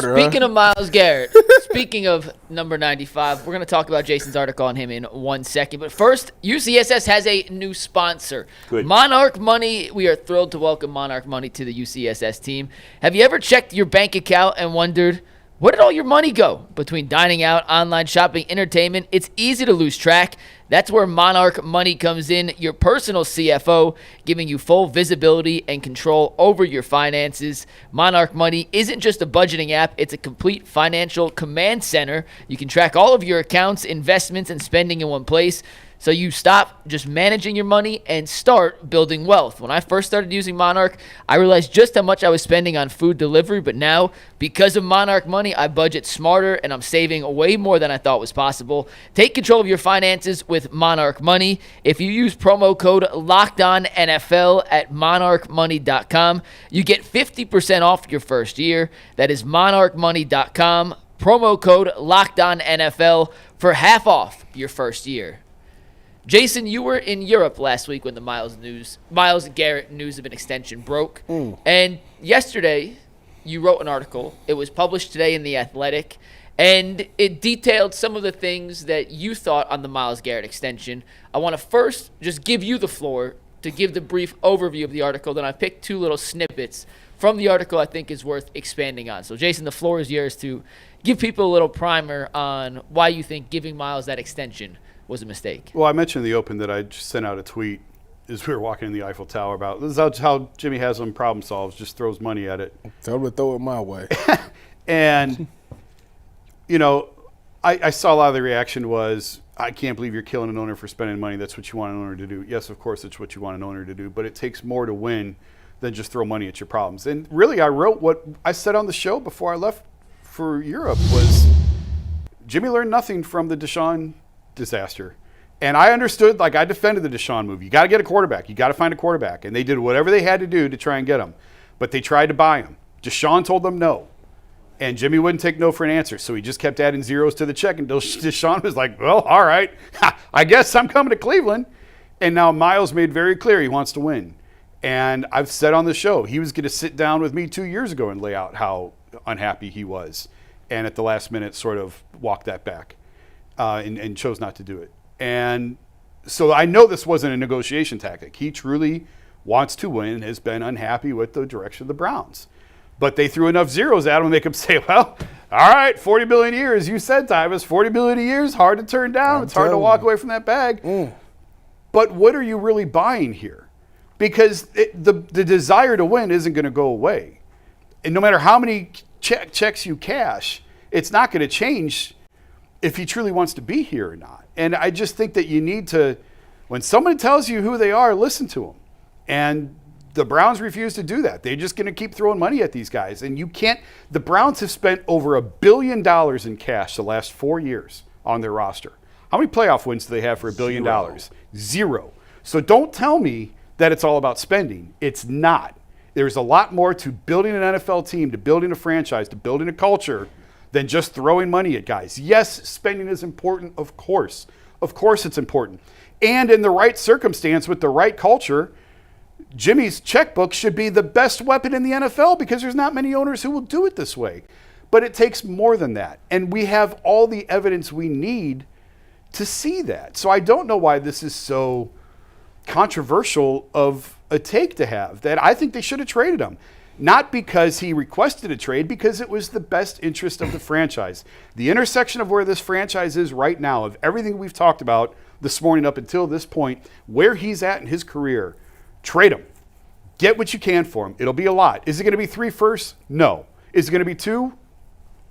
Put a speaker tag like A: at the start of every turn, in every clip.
A: Speaking of Myles Garrett, speaking of number 95, we're going to talk about Jason's article on him in 1 second. But first, UCSS has a new sponsor.
B: Good.
A: Monarch Money. We are thrilled to welcome Monarch Money to the UCSS team. Have you ever checked your bank account and wondered, where did all your money go? Between dining out, online shopping, entertainment, it's easy to lose track. That's where Monarch Money comes in, your personal CFO, giving you full visibility and control over your finances. Monarch Money isn't just a budgeting app, it's a complete financial command center. You can track all of your accounts, investments, and spending in one place. So you stop just managing your money and start building wealth. When I first started using Monarch, I realized just how much I was spending on food delivery. But now, because of Monarch Money, I budget smarter and I'm saving way more than I thought was possible. Take control of your finances with Monarch Money. If you use promo code LOCKEDONNFL at monarchmoney.com, you get 50% off your first year. That is monarchmoney.com. Promo code LOCKEDONNFL for half off your first year. Jason, you were in Europe last week when the Myles Garrett news of an extension broke. And yesterday, you wrote an article. It was published today in The Athletic, and it detailed some of the things that you thought on the Myles Garrett extension. I want to first just give you the floor to give the brief overview of the article. Then I picked two little snippets from the article I think is worth expanding on. So, Jason, the floor is yours to give people a little primer on why you think giving Myles that extension was a mistake.
B: Well, I mentioned in the open that I just sent out a tweet as we were walking in the Eiffel Tower about this is how Jimmy Haslam problem solves, just throws money at it.
C: Tell him to throw it my way.
B: And, you know, I saw a lot of the reaction was, I can't believe you're killing an owner for spending money. That's what you want an owner to do. Yes, of course, it's what you want an owner to do, but it takes more to win than just throw money at your problems. And really, I wrote what I said on the show before I left for Europe was Jimmy learned nothing from the Deshaun disaster. And I understood, like I defended the Deshaun move. You got to get a quarterback. You got to find a quarterback. And they did whatever they had to do to try and get him. But they tried to buy him. Deshaun told them no. And Jimmy wouldn't take no for an answer. So he just kept adding zeros to the check. And Deshaun was like, well, all right. I guess I'm coming to Cleveland. And now Myles made very clear he wants to win. And I've said on the show, he was going to sit down with me 2 years ago and lay out how unhappy he was. And at the last minute sort of walked that back. And chose not to do it. And so I know this wasn't a negotiation tactic. He truly wants to win and has been unhappy with the direction of the Browns. But they threw enough zeros at him to make him say, well, all right, $40 billion a year, as you said, Tyvis, $40 billion a year is hard to turn down. It's hard to walk away from that bag. But what are you really buying here? Because the desire to win isn't going to go away. And no matter how many checks you cash, it's not going to change if he truly wants to be here or not. And I just think that you need to, when somebody tells you who they are, listen to them. And the Browns refuse to do that. They're just going to keep throwing money at these guys. And you can't, the Browns have spent over $1 billion in cash the last 4 years on their roster. How many playoff wins do they have for $1 billion? Zero. So don't tell me that it's all about spending. It's not. There's a lot more to building an NFL team, to building a franchise, to building a culture than just throwing money at guys. Yes, spending is important, of course. Of course it's important. And in the right circumstance with the right culture, Jimmy's checkbook should be the best weapon in the NFL because there's not many owners who will do it this way. But it takes more than that. And we have all the evidence we need to see that. So I don't know why this is so controversial of a take to have, that I think they should have traded him. Not because he requested a trade, because it was the best interest of the franchise. The intersection of where this franchise is right now, of everything we've talked about this morning up until this point, where he's at in his career, trade him. Get what you can for him. It'll be a lot. Is it going to be 3 firsts? No. Is it going to be 2?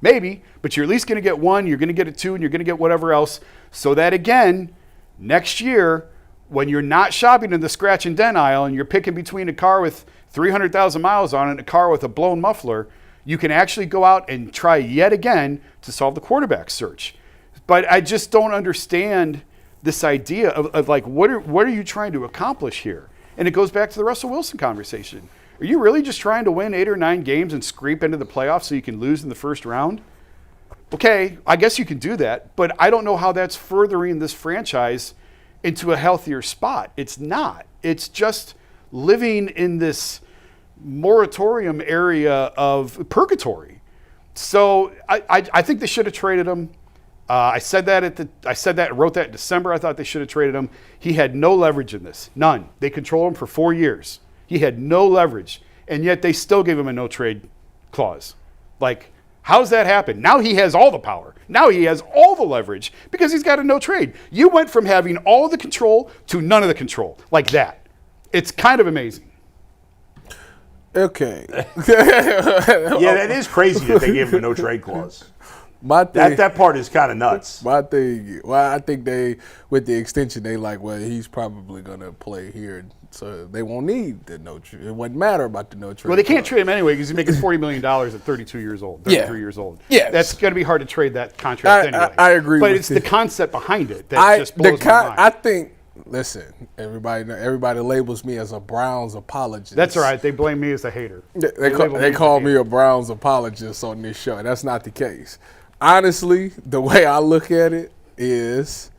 B: Maybe. But you're at least going to get 1, you're going to get a 2, and you're going to get whatever else. So that, again, next year, when you're not shopping in the scratch and dent aisle and you're picking between a car with 300,000 miles on it and a car with a blown muffler, you can actually go out and try yet again to solve the quarterback search. But I just don't understand this idea of like, what are you trying to accomplish here? And it goes back to the Russell Wilson conversation. Are you really just trying to win 8 or 9 games and scrape into the playoffs so you can lose in the first round? Okay, I guess you can do that, but I don't know how that's furthering this franchise into a healthier spot. It's not. It's just living in this moratorium area of purgatory. So I think they should have traded him. I said that, wrote that in December. I thought they should have traded him. He had no leverage in this, none. They controlled him for 4 years. He had no leverage, and yet they still gave him a no trade clause. Like, how's that happen? Now he has all the power. Now he has all the leverage because he's got a no trade. You went from having all the control to none of the control, like that. It's kind of amazing.
C: Okay.
D: Yeah, that is crazy that they gave him a no trade clause. That part is kind of nuts.
C: My thing, I think they, with the extension, they like, well, he's probably going to play here, so they won't need the no trade. It wouldn't matter about the no trade.
B: Well, they can't trade him anyway because he's making $40 million at 32 years old, 33 years old.
C: Yes.
B: That's going to be hard to trade that contract anyway.
C: I agree
B: but
C: with
B: it's
C: you.
B: the concept behind it that just blows my mind.
C: I think, listen, everybody labels me as a Browns apologist.
B: That's all right. They blame me as a hater.
C: They call me a Browns apologist on this show. That's not the case. Honestly, the way I look at it is,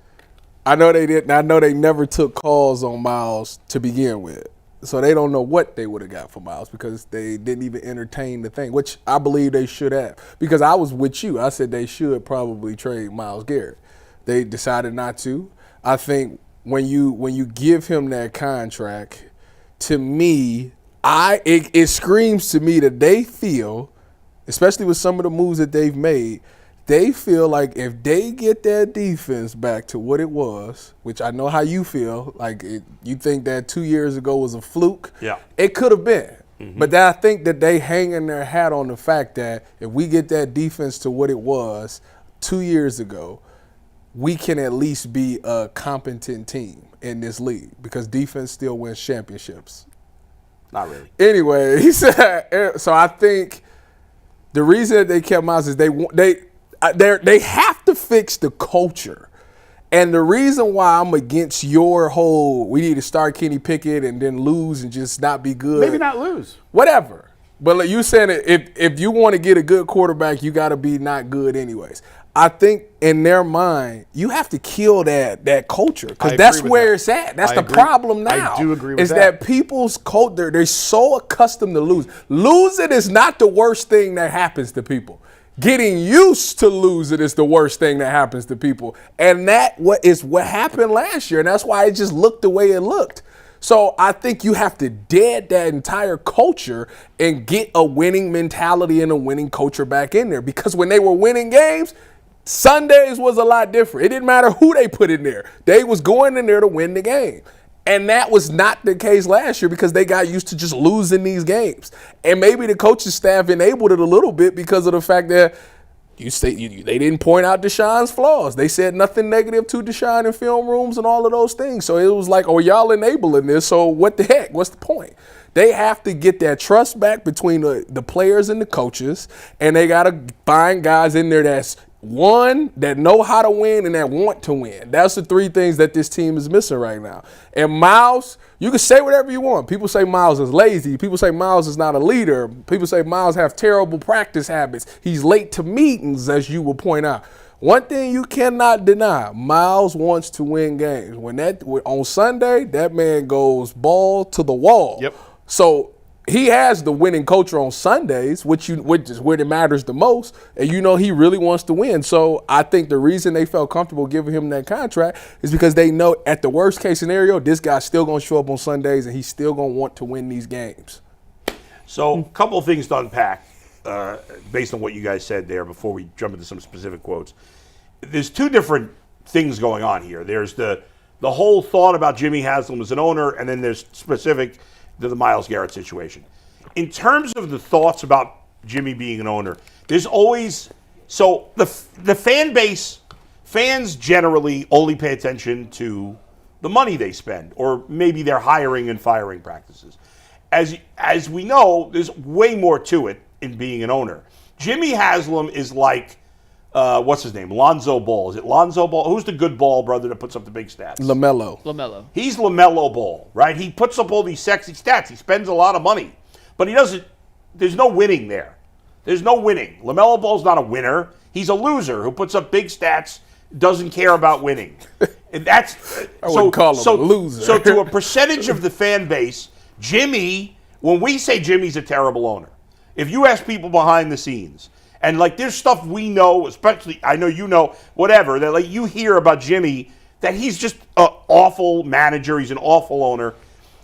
C: I know they didn't. I know they never took calls on Myles to begin with, so they don't know what they would have got for Myles because they didn't even entertain the thing, which I believe they should have. Because I was with you. I said they should probably trade Myles Garrett. They decided not to. I think when you give him that contract, to me, it screams to me that they feel, especially with some of the moves that they've made, they feel like if they get that defense back to what it was, which I know how you feel, like you think that 2 years ago was a fluke.
D: Yeah.
C: It could have been. Mm-hmm. But I think that they hanging their hat on the fact that if we get that defense to what it was 2 years ago, we can at least be a competent team in this league because defense still wins championships.
D: Not really.
C: Anyway, he said, so I think the reason that they kept Myles is they have to fix the culture. And the reason why I'm against your whole we need to start Kenny Pickett and then lose and just not be good.
B: Maybe not lose.
C: Whatever. But like you saying if you want to get a good quarterback, you got to be not good anyways. I think in their mind, you have to kill that culture because that's where it's at. That's the problem now.
B: I do agree with that.
C: Is that people's culture, they're so accustomed to lose. Losing is not the worst thing that happens to people. Getting used to losing is the worst thing that happens to people. And that is what happened last year. And that's why it just looked the way it looked. So I think you have to dead that entire culture and get a winning mentality and a winning culture back in there. Because when they were winning games, Sundays was a lot different. It didn't matter who they put in there. They was going in there to win the game. And that was not the case last year because they got used to just losing these games. And maybe the coaching staff enabled it a little bit because of the fact that they didn't point out Deshaun's flaws. They said nothing negative to Deshaun in film rooms and all of those things. So it was like, oh, y'all enabling this, so what the heck? What's the point? They have to get that trust back between the players and the coaches, and they got to find guys in there that's one, that know how to win and that want to win. That's the three things that this team is missing right now. And Myles, you can say whatever you want. People say Myles is lazy. People say Myles is not a leader. People say Myles have terrible practice habits. He's late to meetings, as you will point out. One thing you cannot deny, Myles wants to win games. On Sunday, that man goes ball to the wall.
B: Yep.
C: So he has the winning culture on Sundays, which is where it matters the most, and he really wants to win. So I think the reason they felt comfortable giving him that contract is because they know at the worst case scenario, this guy's still going to show up on Sundays and he's still going to want to win these games.
D: So a couple of things to unpack based on what you guys said there before we jump into some specific quotes. There's two different things going on here. There's the whole thought about Jimmy Haslam as an owner, and then there's specific to the Myles Garrett situation. In terms of the thoughts about Jimmy being an owner, there's always the fan base, fans generally only pay attention to the money they spend, or maybe their hiring and firing practices. As we know, there's way more to it in being an owner. Jimmy Haslam is like, what's his name? Lonzo Ball. Is it Lonzo Ball? Who's the good ball brother that puts up the big stats?
A: LaMelo.
D: He's LaMelo Ball, right? He puts up all these sexy stats. He spends a lot of money. But he doesn't, there's no winning there. There's no winning. LaMelo Ball's not a winner. He's a loser who puts up big stats, doesn't care about winning. And that's,
C: I wouldn't call him a loser.
D: So to a percentage of the fan base, Jimmy, when we say Jimmy's a terrible owner, if you ask people behind the scenes, And like there's stuff we know, especially I know you know, whatever, that like you hear about Jimmy, that he's just an awful manager, he's an awful owner.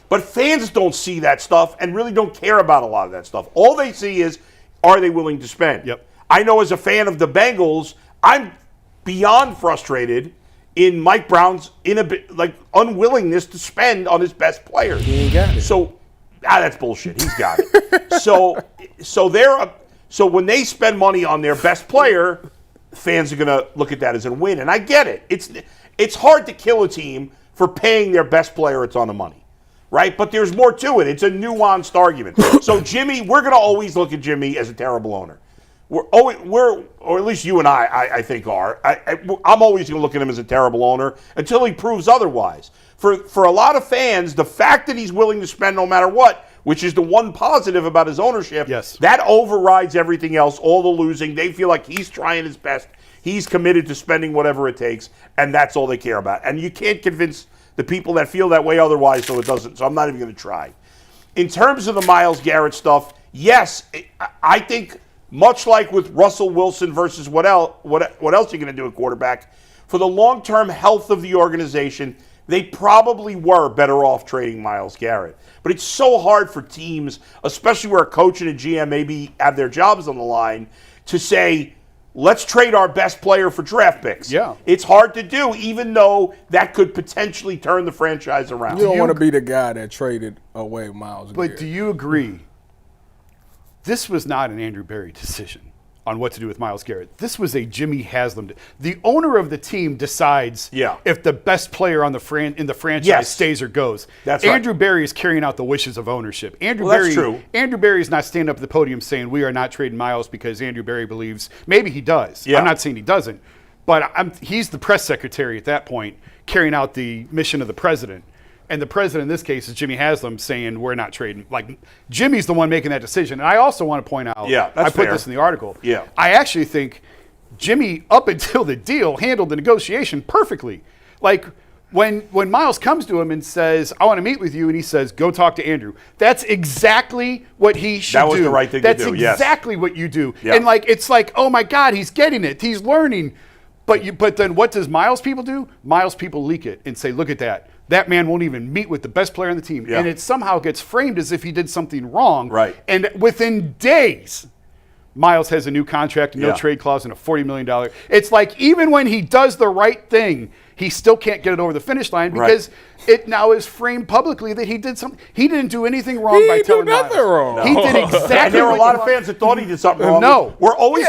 D: But fans don't see that stuff and really don't care about a lot of that stuff. All they see is, are they willing to spend?
B: Yep.
D: I know as a fan of the Bengals, I'm beyond frustrated in Mike Brown's unwillingness to spend on his best players.
C: He ain't got it.
D: So that's bullshit. He's got it. So when they spend money on their best player, fans are gonna look at that as a win. And I get it. It's hard to kill a team for paying their best player a ton of money. Right? But there's more to it. It's a nuanced argument. So Jimmy, we're going to always look at Jimmy as a terrible owner. Or at least you and I think are. I'm always going to look at him as a terrible owner until he proves otherwise. For a lot of fans, the fact that he's willing to spend no matter what, which is the one positive about his ownership,
B: yes,
D: that overrides everything else, all the losing. They feel like he's trying his best. He's committed to spending whatever it takes, and that's all they care about. And you can't convince the people that feel that way otherwise, so it doesn't. So I'm not even going to try. In terms of the Myles Garrett stuff, yes, I think much like with Russell Wilson versus what else you're going to do at quarterback, for the long-term health of the organization, they probably were better off trading Myles Garrett. But it's so hard for teams, especially where a coach and a GM maybe have their jobs on the line, to say, let's trade our best player for draft picks.
B: Yeah.
D: It's hard to do, even though that could potentially turn the franchise around.
C: You don't want to be the guy that traded away Myles Garrett.
B: But do you agree? This was not an Andrew Berry decision on what to do with Myles Garrett. This was a Jimmy Haslam. The owner of the team decides if the best player on in the franchise stays or goes.
D: That's
B: Andrew
D: right.
B: Berry is carrying out the wishes of ownership.
D: That's true.
B: Andrew Berry is not standing up at the podium saying we are not trading Myles because Andrew Berry believes. Maybe he does.
D: Yeah.
B: I'm not saying he doesn't. But he's the press secretary at that point, carrying out the mission of the president. And the president in this case is Jimmy Haslam saying we're not trading. Like, Jimmy's the one making that decision. And I also want to point out, I put this in the article.
D: Yeah.
B: I actually think Jimmy, up until the deal, handled the negotiation perfectly. Like, when Myles comes to him and says, I want to meet with you, and he says, go talk to Andrew. That's exactly what he should do.
D: That was the right thing to do,
B: That's exactly what you do.
D: Yeah.
B: And, like, it's like, oh, my God, he's getting it. He's learning. But then what does Myles people do? Myles people leak it and say, look at that. That man won't even meet with the best player on the team.
D: Yeah.
B: And it somehow gets framed as if he did something wrong.
D: Right.
B: And within days, Myles has a new contract, no trade clause, and a $40 million. It's like even when he does the right thing, he still can't get it over the finish line because it now is framed publicly that he did something. He didn't do anything wrong by telling Myles.
C: He didn't do nothing wrong.
B: No. He did exactly.
D: And there were a lot of fans that thought he did something wrong.
B: No.
D: We're always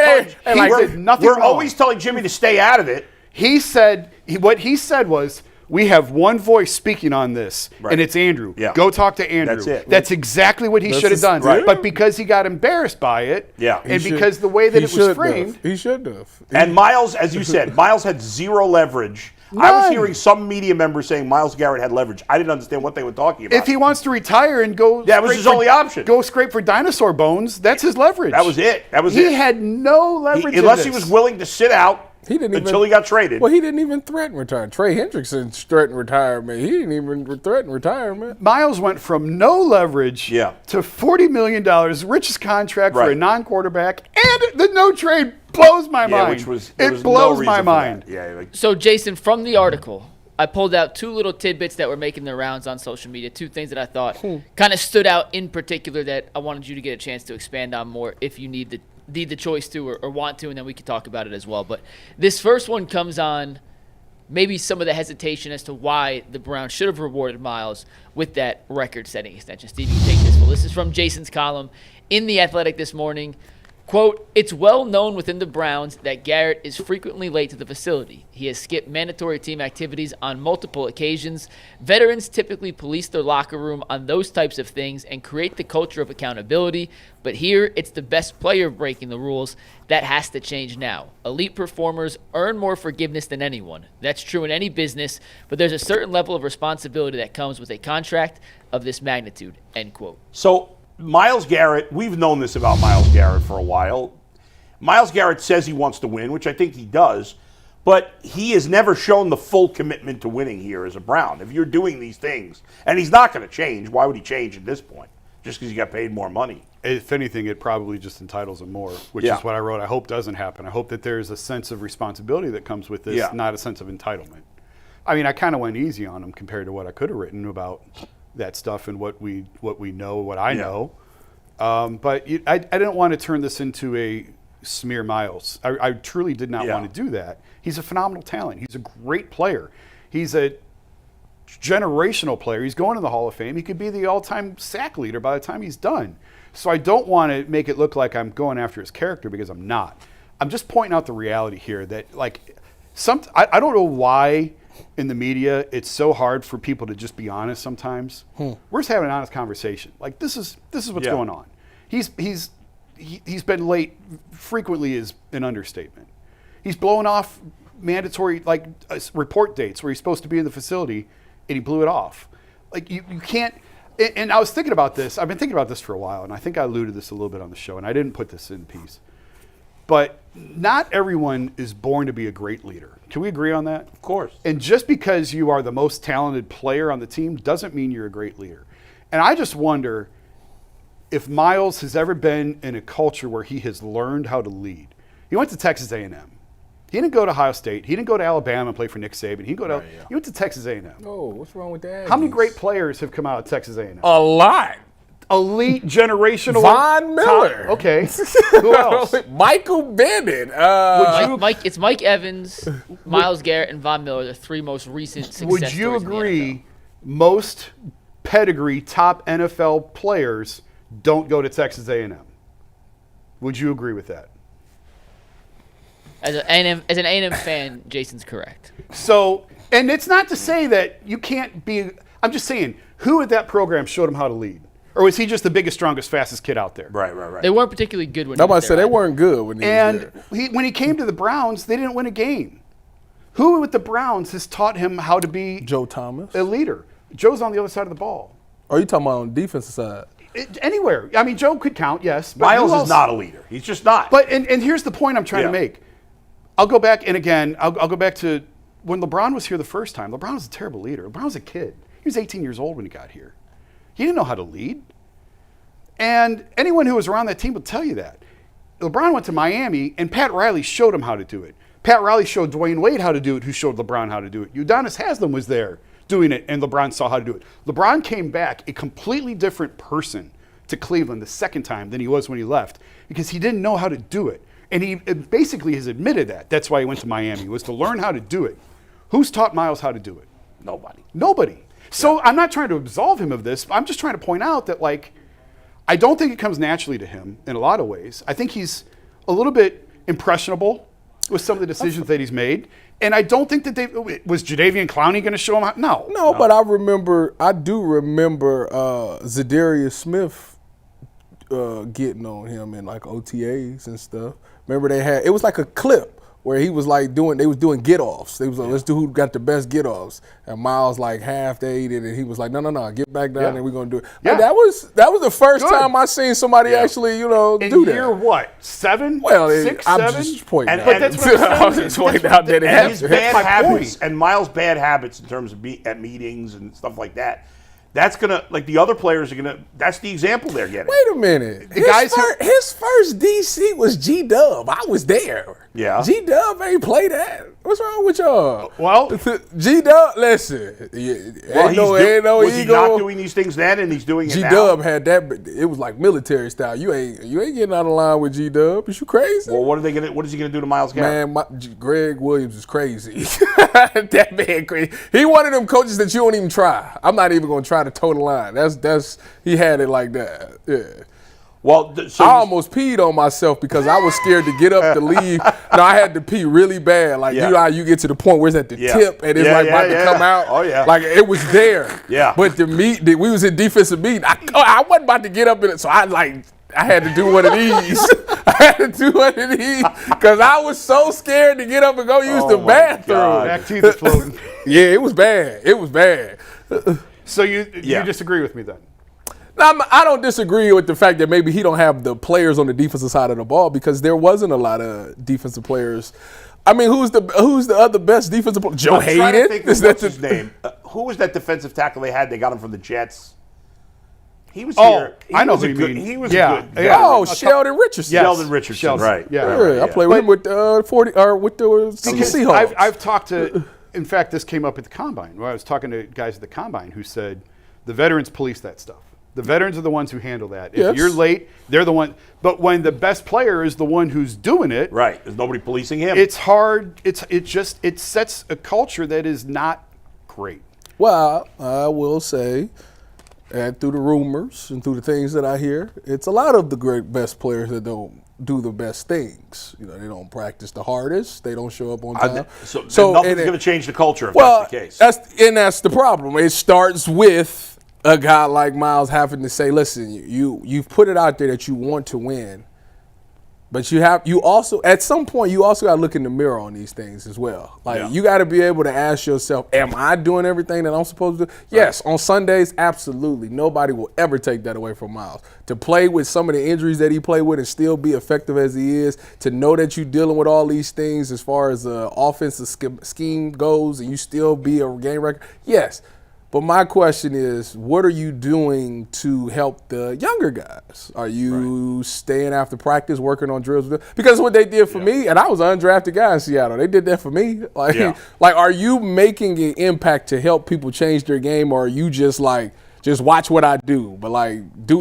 D: telling Jimmy to stay out of it.
B: He said, what he said was, we have one voice speaking on this, and it's Andrew.
D: Yeah.
B: Go talk to Andrew.
D: That's it.
B: That's exactly what he should have done.
D: Right.
B: But because he got embarrassed by it, and because the way that it was framed.
C: He should have.
D: And Myles, as you said, Myles had zero leverage.
B: None.
D: I was hearing some media members saying Myles Garrett had leverage. I didn't understand what they were talking about.
B: If he wants to retire and go,
D: that was his only option.
B: Go scrape for dinosaur bones. That's his leverage.
D: That was it.
B: He had no leverage
D: unless he was willing to sit out.
C: He didn't
D: until he got traded.
C: Well, he didn't even threaten retirement. Trey Hendrickson threatened retirement. He didn't even threaten retirement.
B: Myles went from no leverage to $40 million, richest contract for a non-quarterback, and the no trade blows my mind. It blows my mind.
A: So, Jason, from the article, I pulled out two little tidbits that were making their rounds on social media, two things that I thought kind of stood out in particular that I wanted you to get a chance to expand on more if you need the choice to or want to, and then we could talk about it as well. But this first one comes on maybe some of the hesitation as to why the Browns should have rewarded Myles with that record-setting extension. Steve, you take this. Well, this is from Jason's column in The Athletic this morning. Quote, it's well known within the Browns that Garrett is frequently late to the facility. He has skipped mandatory team activities on multiple occasions. Veterans typically police their locker room on those types of things and create the culture of accountability. But here, it's the best player breaking the rules. That has to change now. Elite performers earn more forgiveness than anyone. That's true in any business, but there's a certain level of responsibility that comes with a contract of this magnitude, end quote.
D: So, Myles Garrett, we've known this about Myles Garrett for a while. Myles Garrett says he wants to win, which I think he does, but he has never shown the full commitment to winning here as a Brown. If you're doing these things, and he's not going to change, why would he change at this point? just because you got paid more money.
B: If anything, it probably just entitles him more, which
D: Yeah.
B: is what I wrote. I hope doesn't happen. I hope that there's a sense of responsibility that comes with this,
D: Yeah.
B: not a sense of entitlement. I mean, I kind of went easy on him compared to what I could have written about that stuff and what we know, what I know. But I didn't want to turn this into a smear Myles. I truly did not want to do that. He's a phenomenal talent. He's a great player. He's a generational player. He's going to the Hall of Fame. He could be the all-time sack leader by the time he's done. So I don't want to make it look like I'm going after his character, because I'm not. I'm just pointing out the reality here that, like, I don't know why in the media it's so hard for people to just be honest sometimes. We're just having an honest conversation. Like, this is what's going on. He's been late frequently is an understatement. He's blowing off mandatory report dates where he's supposed to be in the facility, and he blew it off. Like, you can't. And I was thinking about this. I've been thinking about this for a while, and I think I alluded to this a little bit on the show, and I didn't put this in piece. But not everyone is born to be a great leader. Can we agree on that?
D: Of course.
B: And just because you are the most talented player on the team doesn't mean you're a great leader. And I just wonder if Myles has ever been in a culture where he has learned how to lead. He went to Texas A&M. He didn't go to Ohio State. He didn't go to Alabama and play for Nick Saban. He went to Texas A&M.
C: Oh, what's wrong with that?
B: How many great players have come out of Texas A&M?
C: A lot.
B: Elite generational.
C: Von Miller.
B: Okay. Who else?
C: Michael Bennett.
A: It's Mike Evans, Myles Garrett, and Von Miller, the three most recent success
B: Would you
A: stories in the
B: agree most pedigree top NFL players don't go to Texas A&M? Would you agree with that?
A: As an A&M fan, Jason's correct.
B: So, and it's not to say that you can't be. I'm just saying, who at that program showed him how to lead? Or was he just the biggest, strongest, fastest kid out there?
D: Right.
A: They weren't particularly good when
C: Nobody
A: he was
C: said
A: there
C: they weren't good when he was there.
B: When he came to the Browns, they didn't win a game. Who with the Browns has taught him how to be
C: Joe Thomas.
B: a leader? Joe's on the other side of the ball.
C: Are you talking about on the defensive side?
B: Anywhere. I mean, Joe could count, yes. But
D: Myles
B: who
D: is
B: else?
D: not a leader. He's just not.
B: But and here's the point I'm trying to make. I'll go back, and again, I'll go back to when LeBron was here the first time. LeBron was a terrible leader. LeBron was a kid. He was 18 years old when he got here. He didn't know how to lead. And anyone who was around that team will tell you that. LeBron went to Miami, and Pat Riley showed him how to do it. Pat Riley showed Dwayne Wade how to do it, who showed LeBron how to do it. Udonis Haslam was there doing it, and LeBron saw how to do it. LeBron came back a completely different person to Cleveland the second time than he was when he left, because he didn't know how to do it. And he basically has admitted that. That's why he went to Miami, was to learn how to do it. Who's taught Myles how to do it? Nobody. So I'm not trying to absolve him of this. I'm just trying to point out that, like, I don't think it comes naturally to him in a lot of ways. I think he's a little bit impressionable with some of the decisions that he's made. And I don't think that was Jadeveon Clowney going to show him how? No.
C: But I do remember Zadarius Smith getting on him in like OTAs and stuff. Remember it was like a clip where he was like they was doing get-offs. They was like, let's do who got the best get-offs. And Myles like half-ate it, and he was like, no, get back down and we're going to do it.
B: Yeah.
C: Like, that was the first time I seen somebody actually, do that.
B: In year what? 7?
C: Well,
B: 6,
C: I'm
B: 7?
C: just pointing out.
B: But that's what I'm
C: I'm just pointing out that it
D: And his
C: happened.
D: bad habits,
B: point.
D: and Myles' bad habits in terms of at meetings and stuff like that, that's going to, like the other players are going to, that's the example they're getting.
C: Wait a minute. His first DC was G-Dub. I was there.
D: Yeah.
C: G-Dub ain't play that. What's wrong with y'all?
B: Well,
C: G-Dub, listen.
D: Was he not doing these things then, and he's doing it now?
C: G-Dub had that. It was like military style. You ain't getting out of line with G-Dub. Is you crazy?
D: Well, what is he going to do to Myles Garrett?
C: Man, Greg Williams is crazy. That man crazy. He one of them coaches that you don't even try. I'm not even going to try to toe the line. He had it like that. Yeah.
D: Well,
C: I almost peed on myself because I was scared to get up to leave. No, I had to pee really bad. Like, you know how you get to the point where it's at the tip and it's about to come out?
D: Oh, yeah.
C: Like, it was there.
D: Yeah.
C: But we was in defensive meeting. I wasn't about to get up in it, so I had to do one of these. Because I was so scared to get up and go use the bathroom.
B: Back teeth is floating.
C: Yeah, it was bad. It was bad.
B: So you disagree with me then?
C: Now, I don't disagree with the fact that maybe he don't have the players on the defensive side of the ball, because there wasn't a lot of defensive players. I mean, who's the other best defensive player? Joe Hayden?
D: I'm trying to think of what's his name. Who was that defensive tackle they had? They got him from the Jets. He was
B: Oh,
D: here. He
B: I know
D: was
B: who
D: a
B: you
D: good,
B: mean.
D: He was
B: Yeah,
D: a good
B: yeah.
D: guy.
C: Oh, Sheldon Richardson.
B: Yes.
D: Sheldon Richardson,
B: Sheldon.
D: right.
B: Yeah.
D: right,
C: I played with him with 40 or with the
B: Because
C: Seahawks.
B: I've talked to, in fact, this came up at the Combine, where I was talking to guys at the Combine who said the veterans police that stuff. The veterans are the ones who handle that. If
C: Yes.
B: you're late, they're the one. But when the best player is the one who's doing it,
D: Right. There's nobody policing him.
B: it's hard. It sets a culture that is not great.
C: Well, I will say, and through the rumors and through the things that I hear, it's a lot of the great best players that don't do the best things. You know, they don't practice the hardest. They don't show up on time.
D: So nothing's going to change the culture if
C: well,
D: that's the case.
C: That's the problem. It starts with a guy like Myles having to say, listen, you've put it out there that you want to win, but you also at some point you also got to look in the mirror on these things as well. Like you got to be able to ask yourself, am I doing everything that I'm supposed to do? Yes, on Sundays, absolutely. Nobody will ever take that away from Myles. To play with some of the injuries that he played with and still be effective as he is, to know that you're dealing with all these things as far as the offensive scheme goes and you still be a game record, yes. But my question is, what are you doing to help the younger guys? Are you staying after practice, working on drills? Because what they did for me, and I was an undrafted guy in Seattle, they did that for me. Like, are you making an impact to help people change their game, or are you just watch what I do, but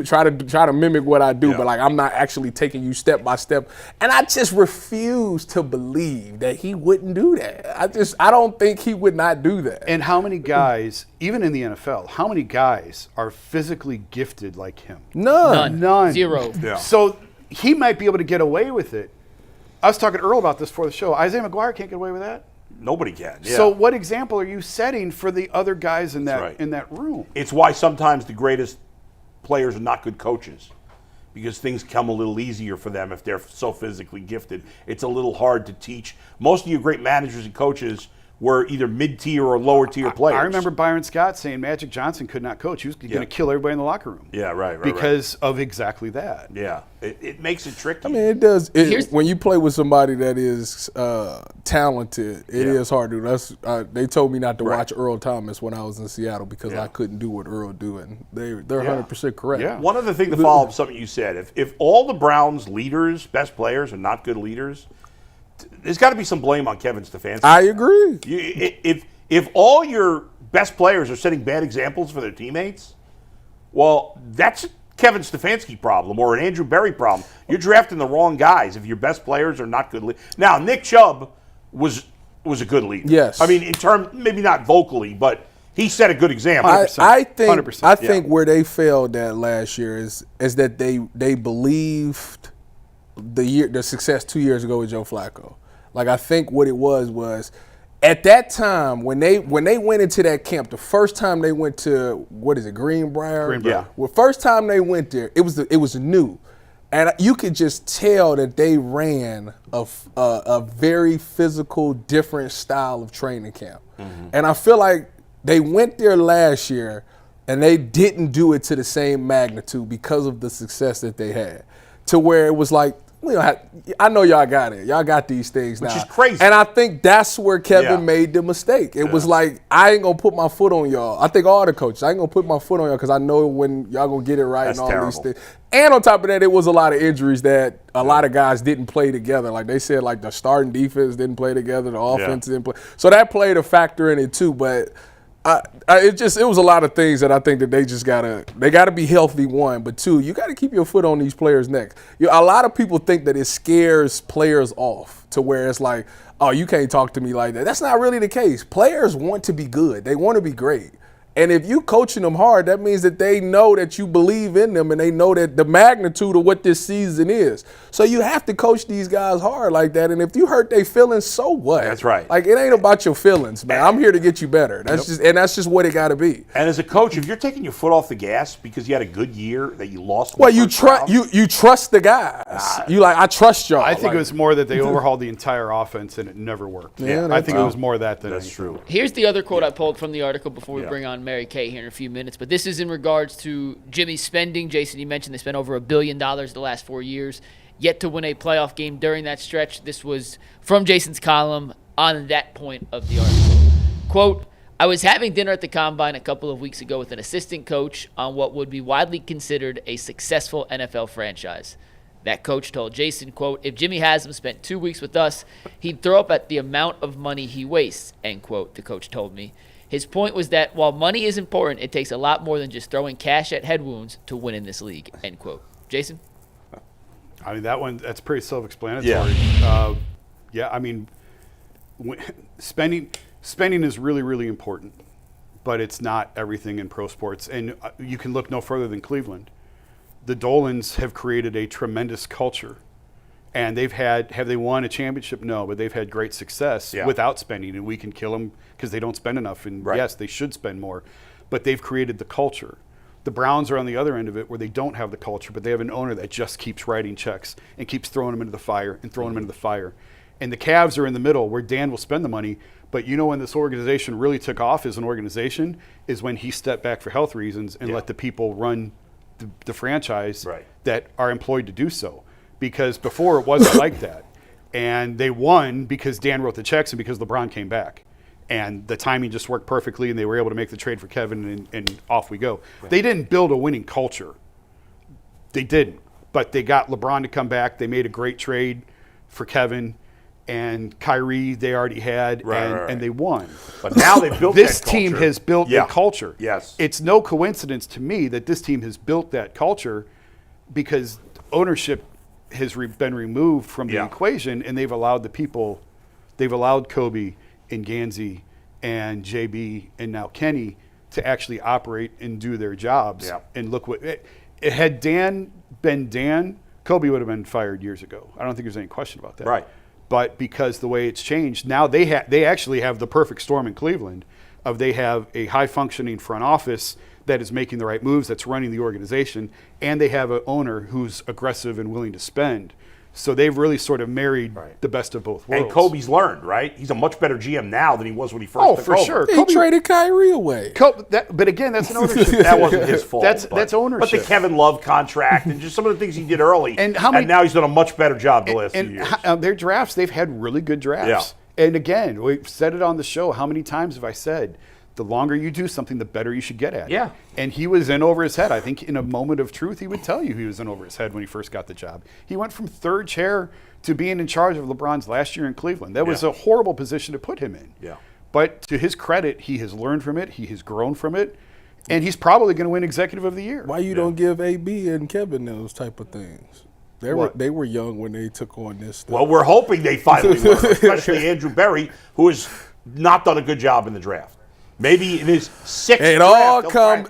C: try to mimic what I do, but I'm not actually taking you step by step. And I just refuse to believe that he wouldn't do that. I don't think he would not do that.
B: And how many guys, even in the NFL, how many guys are physically gifted like him?
C: None.
A: Zero.
D: Yeah.
B: So he might be able to get away with it. I was talking to Earl about this before the show. Isaiah McGuire can't get away with that.
D: Nobody can. Yeah.
B: So what example are you setting for the other guys in that room?
D: It's why sometimes the greatest players are not good coaches, because things come a little easier for them if they're so physically gifted. It's a little hard to teach. Most of your great managers and coaches were either mid-tier or lower-tier players.
B: I remember Byron Scott saying Magic Johnson could not coach. He was going to kill everybody in the locker room.
D: Yeah, right.
B: Because of exactly that.
D: Yeah, it makes it tricky.
C: I mean, it does. When you play with somebody that is talented, it is hard to do. They told me not to watch Earl Thomas when I was in Seattle because I couldn't do what Earl do, and they're 100% correct.
B: Yeah.
D: One other thing to follow up something you said, if all the Browns' leaders, best players, are not good leaders, there's got to be some blame on Kevin Stefanski.
C: I agree.
D: If all your best players are setting bad examples for their teammates, well, that's a Kevin Stefanski problem or an Andrew Berry problem. You're drafting the wrong guys if your best players are not good leaders. Now, Nick Chubb was a good leader.
C: Yes.
D: I mean, in terms, maybe not vocally, but he set a good example.
B: 100%.
C: I think
B: 100%.
C: I think where they failed at last year is that they believed the success 2 years ago with Joe Flacco. Like, I think what it was at that time when they went into that camp, the first time they went to Greenbrier.
D: Yeah.
C: Well, first time they went there, it was new, and you could just tell that they ran a very physical, different style of training camp. Mm-hmm. And I feel like they went there last year, and they didn't do it to the same magnitude because of the success that they had, to where it was like, I know y'all got it. Y'all got these things now.
D: Which is crazy.
C: And I think that's where Kevin made the mistake. It was like, I ain't going to put my foot on y'all. I think all the coaches, I ain't going to put my foot on y'all because I know when y'all going to get it right.
D: That's
C: and all
D: terrible.
C: these things. And on top of that, it was a lot of injuries that a lot of guys didn't play together. Like they said, like the starting defense didn't play together, the offense didn't play. So that played a factor in it too. But it was a lot of things that I think that they gotta be healthy, one, but two, you gotta keep your foot on these players' necks. A lot of people think that it scares players off to where it's like, oh, you can't talk to me like that. That's not really the case. Players want to be good. They want to be great. And if you coaching them hard, that means that they know that you believe in them and they know that the magnitude of what this season is. So you have to coach these guys hard like that. And if you hurt their feelings, so what?
D: That's right.
C: Like, it ain't about your feelings, man. I'm here to get you better. That's just what it got to be.
D: And as a coach, if you're taking your foot off the gas because you had a good year that you lost,
C: Well, you trust the guys. I trust y'all.
B: I think it was more that they overhauled the entire offense and it never worked.
C: Yeah,
B: I think it was more that than
D: that's
B: anything.
D: true.
A: Here's the other quote I pulled from the article before we bring on Mary Kay here in a few minutes. But this is in regards to Jimmy's spending. Jason, you mentioned they spent over $1 billion the last 4 years, yet to win a playoff game during that stretch. This was from Jason's column on that point of the article. Quote, I was having dinner at the Combine a couple of weeks ago with an assistant coach on what would be widely considered a successful NFL franchise. That coach told Jason, quote, "If Jimmy Haslam spent 2 weeks with us, he'd throw up at the amount of money he wastes," end quote, the coach told me. His point was that while money is important, it takes a lot more than just throwing cash at head wounds to win in this league, end quote. Jason?
B: I mean, that's pretty self-explanatory.
D: Yeah.
B: I mean, spending is really, really important, but it's not everything in pro sports. And you can look no further than Cleveland. The Dolans have created a tremendous culture, and have they won a championship? No, but they've had great success without spending, and we can kill them because they don't spend enough. And yes, they should spend more, but they've created the culture. The Browns are on the other end of it where they don't have the culture, but they have an owner that just keeps writing checks and keeps throwing them into the fire and throwing them into the fire. And the Cavs are in the middle where Dan will spend the money, but you know when this organization really took off as an organization is when he stepped back for health reasons and let the people run the franchise that are employed to do so. Because before it wasn't like that. And they won because Dan wrote the checks and because LeBron came back. And the timing just worked perfectly, and they were able to make the trade for Kevin, and off we go. Right. They didn't build a winning culture. They didn't. But they got LeBron to come back. They made a great trade for Kevin. And Kyrie they already had, and they won.
D: But now they've built
B: this
D: that culture.
B: team has built a culture.
D: Yes.
B: It's no coincidence to me that this team has built that culture because ownership has been removed from the equation, and they've allowed Kobe and Ganzi and JB and now Kenny to actually operate and do their jobs. Yeah. And look what had Dan been Dan, Kobe would have been fired years ago. I don't think there's any question about that.
D: Right.
B: But because the way it's changed, now they actually have the perfect storm in Cleveland of they have a high-functioning front office that is making the right moves, that's running the organization, and they have an owner who's aggressive and willing to spend. So they've really sort of married the best of both worlds.
D: And Kobe's learned, right? He's a much better GM now than he was when he first took
B: for
D: over.
B: sure.
C: He traded Kyrie away.
B: But again, that's an ownership.
D: That wasn't his fault.
B: That's ownership.
D: But the Kevin Love contract and just some of the things he did early. And now he's done a much better job the last few years.
B: Their drafts, they've had really good drafts. Yeah. And again, we've said it on the show. How many times have I said, the longer you do something, the better you should get at it.
D: Yeah.
B: And he was in over his head. I think in a moment of truth, he would tell you he was in over his head when he first got the job. He went from third chair to being in charge of LeBron's last year in Cleveland. That was a horrible position to put him in.
D: Yeah.
B: But to his credit, he has learned from it. He has grown from it. And he's probably going to win Executive of the Year.
C: Why you don't give AB and Kevin those type of things? They were young when they took on this stuff.
D: Well, we're hoping they finally will, especially Andrew Berry, who has not done a good job in the draft. Maybe in his sixth
C: draft.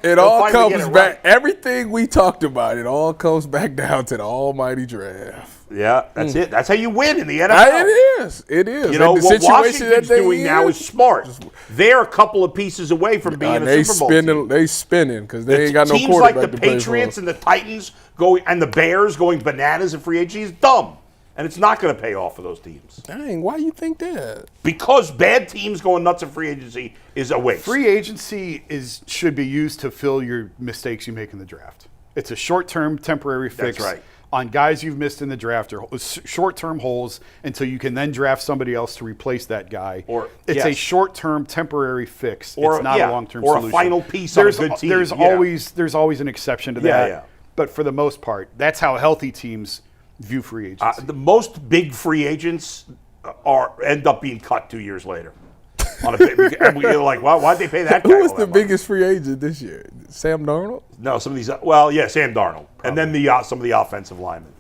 C: It all comes back. Everything we talked about, it all comes back down to the almighty draft.
D: Yeah, that's it. That's how you win in the NFL.
C: It is.
D: You know, what Washington's doing now is smart. They're a couple of pieces away from being a Super Bowl team.
C: They spinning because they ain't got no quarterback
D: to play for.
C: Teams
D: like the Patriots and the Titans and the Bears going bananas in free agency is dumb. And it's not going to pay off for those teams.
C: Dang, why you think that?
D: Because bad teams going nuts in free agency is a waste.
B: Free agency should be used to fill your mistakes you make in the draft. It's a short-term temporary fix on guys you've missed in the draft or short-term holes until you can then draft somebody else to replace that guy. It's a short-term temporary fix. It's not a long-term solution.
D: Or a final piece on a good team.
B: There's always an exception to that. Yeah. But for the most part, that's how healthy teams view free agency.
D: The most big free agents end up being cut 2 years later. And we're like, well, why'd they pay that guy?
C: Who was the biggest free agent this year? Sam Darnold?
D: No, some of these. Sam Darnold, and then some of the offensive linemen.